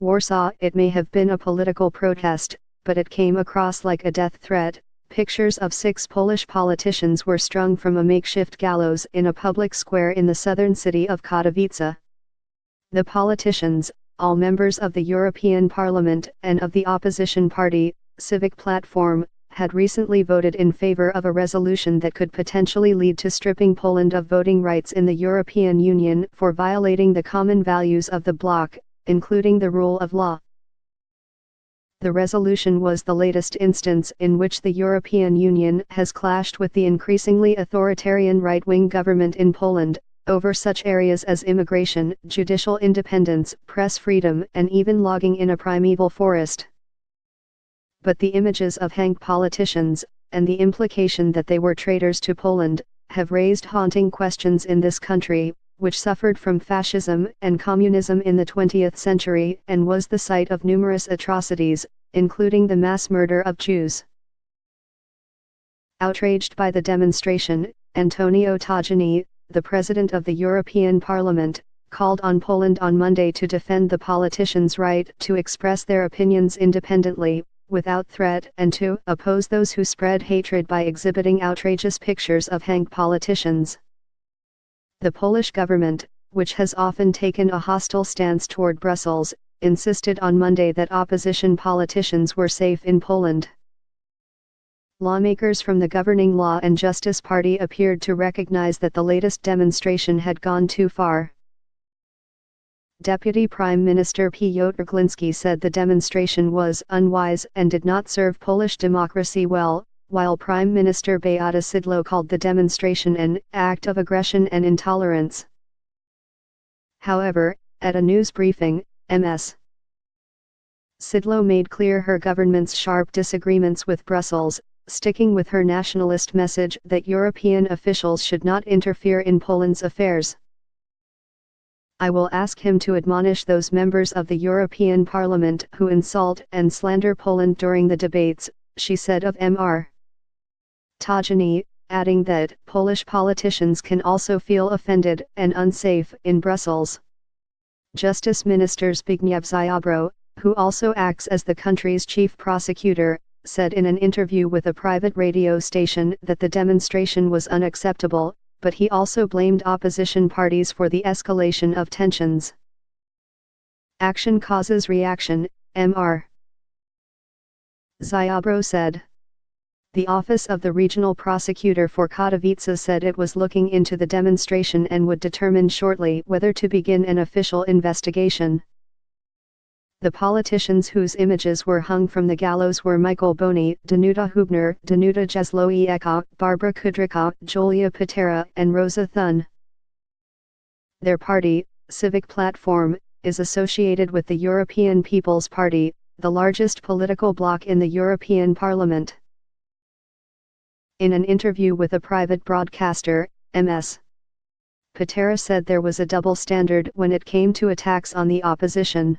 Warsaw. It may have been a political protest, but it came across like a death threat. Pictures of 6 Polish politicians were strung from a makeshift gallows in a public square in the southern city of Katowice. The politicians, all members of the European Parliament and of the opposition party, Civic Platform, had recently voted in favor of a resolution that could potentially lead to stripping Poland of voting rights in the European Union for violating the common values of the bloc, including the rule of law. The resolution was the latest instance in which the European Union has clashed with the increasingly authoritarian right-wing government in Poland, over such areas as immigration, judicial independence, press freedom, and even logging in a primeval forest. But the images of hanged politicians, and the implication that they were traitors to Poland, have raised haunting questions in this country, which suffered from fascism and communism in the 20th century and was the site of numerous atrocities, including the mass murder of Jews. Outraged by the demonstration, Antonio Tajani, the president of the European Parliament, called on Poland on Monday to defend the politicians' right to express their opinions independently, without threat, and to oppose those who spread hatred by exhibiting outrageous pictures of hanged politicians. The Polish government, which has often taken a hostile stance toward Brussels, insisted on Monday that opposition politicians were safe in Poland. Lawmakers from the governing Law and Justice Party appeared to recognize that the latest demonstration had gone too far. Deputy Prime Minister Piotr Gliński said the demonstration was unwise and did not serve Polish democracy well, while Prime Minister Beata Szydło called the demonstration an act of aggression and intolerance. However, at a news briefing, Ms. Szydło made clear her government's sharp disagreements with Brussels, sticking with her nationalist message that European officials should not interfere in Poland's affairs. I will ask him to admonish those members of the European Parliament who insult and slander Poland during the debates, she said of Mr. Tajani, adding that Polish politicians can also feel offended and unsafe in Brussels. Justice Minister Zbigniew Ziobro, who also acts as the country's chief prosecutor, said in an interview with a private radio station that the demonstration was unacceptable, but he also blamed opposition parties for the escalation of tensions. Action causes reaction, Mr. Ziobro said. The Office of the Regional Prosecutor for Katowice said it was looking into the demonstration and would determine shortly whether to begin an official investigation. The politicians whose images were hung from the gallows were Michael Boni, Danuta Hubner, Danuta Jezlowiecka, Barbara Kudryka, Julia Patera, and Rosa Thun. Their party, Civic Platform, is associated with the European People's Party, the largest political bloc in the European Parliament. In an interview with a private broadcaster, Ms. Patera said there was a double standard when it came to attacks on the opposition.